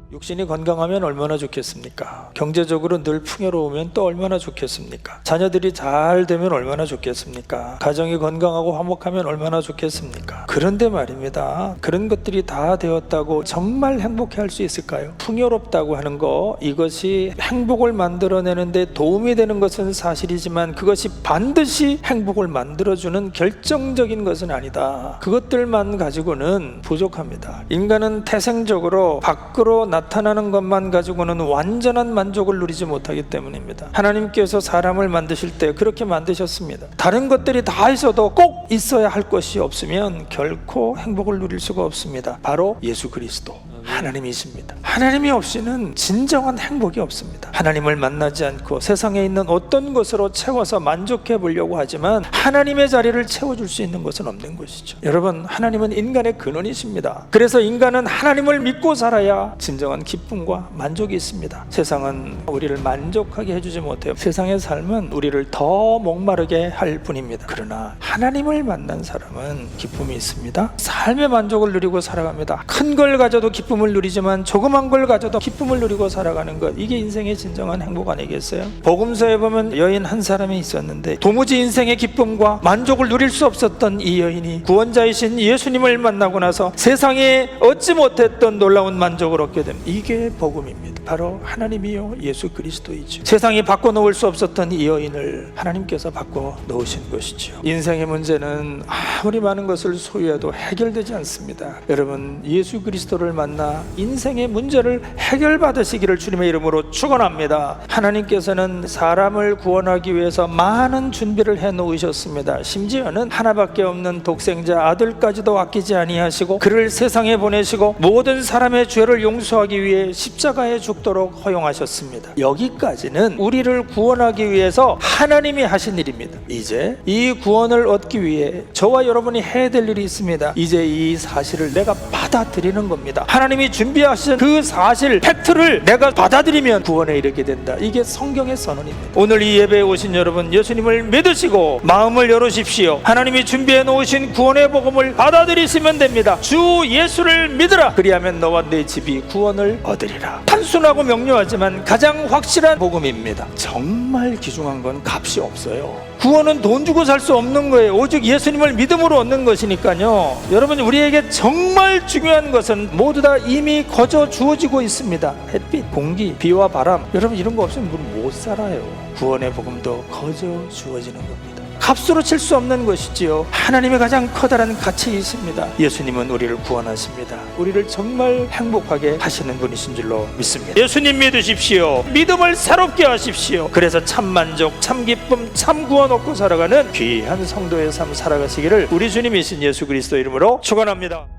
육신이 건강하면 얼마나 좋겠습니까? 경제적으로 늘 풍요로우면 또 얼마나 좋겠습니까? 자녀들이 잘 되면 얼마나 좋겠습니까? 가정이 건강하고 화목하면 얼마나 좋겠습니까? 그런데 말입니다, 그런 것들이 다 되었다고 정말 행복해할 수 있을까요? 풍요롭다고 하는 거, 이것이 행복을 만들어내는데 도움이 되는 것은 사실이지만 그것이 반드시 행복을 만들어주는 결정적인 것은 아니다. 그것들만 가지고는 부족합니다. 인간은 태생적으로 밖으로 나타나는 것만 가지고는 완전한 만족을 누리지 못하기 때문입니다. 하나님께서 사람을 만드실 때 그렇게 만드셨습니다. 다른 것들이 다 있어도 꼭 있어야 할 것이 없으면 결코 행복을 누릴 수가 없습니다. 바로 예수 그리스도 하나님이십니다. 하나님이 없이는 진정한 행복이 없습니다. 하나님을 만나지 않고 세상에 있는 어떤 것으로 채워서 만족해 보려고 하지만 하나님의 자리를 채워줄 수 있는 것은 없는 것이죠. 여러분, 하나님은 인간의 근원이십니다. 그래서 인간은 하나님을 믿고 살아야 진정한 기쁨과 만족이 있습니다. 세상은 우리를 만족하게 해주지 못해요. 세상의 삶은 우리를 더 목마르게 할 뿐입니다. 그러나 하나님을 만난 사람은 기쁨이 있습니다. 삶의 만족을 누리고 살아갑니다. 큰 걸 가져도 기쁨을 누리지만 조그만 걸 가져도 기쁨을 누리고 살아가는 것, 이게 인생의 진정한 행복 아니겠어요? 복음서에 보면 여인 한 사람이 있었는데 도무지 인생의 기쁨과 만족을 누릴 수 없었던 이 여인이 구원자이신 예수님을 만나고 나서 세상에 얻지 못했던 놀라운 만족을 얻게 됩니다. 이게 복음입니다. 바로 하나님이요 예수 그리스도이죠. 세상이 바꿔놓을 수 없었던 이 여인을 하나님께서 바꿔놓으신 것이죠. 인생의 문제는 아무리 많은 것을 소유해도 해결되지 않습니다. 여러분, 예수 그리스도를 만나 인생의 문제를 해결받으시기를 주님의 이름으로 축원합니다. 하나님께서는 사람을 구원하기 위해서 많은 준비를 해놓으셨습니다. 심지어는 하나밖에 없는 독생자 아들까지도 아끼지 아니하시고 그를 세상에 보내시고 모든 사람의 죄를 용서하기 위해 십자가에 죽도록 허용하셨습니다. 여기까지는 우리를 구원하기 위해서 하나님이 하신 일입니다. 이제 이 구원을 얻기 위해 저와 여러분이 해야 될 일이 있습니다. 이제 이 사실을 내가 받아들이는 겁니다. 하나님이 준비하신 그 사실, 팩트를 내가 받아들이면 구원에 이르게 된다. 이게 성경의 선언입니다. 오늘 이 예배에 오신 여러분, 예수님을 믿으시고 마음을 열으십시오. 하나님이 준비해 놓으신 구원의 복음을 받아들이시면 됩니다. 주 예수를 믿으라. 그리하면 너와 내 집이 구원을 얻으리라. 단순하고 명료하지만 가장 확실한 복음입니다. 정말 귀중한 건 값이 없어요. 구원은 돈 주고 살 수 없는 거예요. 오직 예수님을 믿음으로 얻는 것이니까요. 여러분, 우리에게 정말 중요한 것은 모두 다 이미 거저 주어지고 있습니다. 햇빛, 공기, 비와 바람, 여러분 이런 거 없으면 우리 못 살아요. 구원의 복음도 거저 주어지는 겁니다. 값으로 칠 수 없는 것이지요. 하나님의 가장 커다란 가치이십니다. 예수님은 우리를 구원하십니다. 우리를 정말 행복하게 하시는 분이신 줄로 믿습니다. 예수님 믿으십시오. 믿음을 새롭게 하십시오. 그래서 참 만족, 참 기쁨, 참 구원 얻고 살아가는 귀한 성도의 삶 살아가시기를 우리 주님이신 예수 그리스도 이름으로 축원합니다.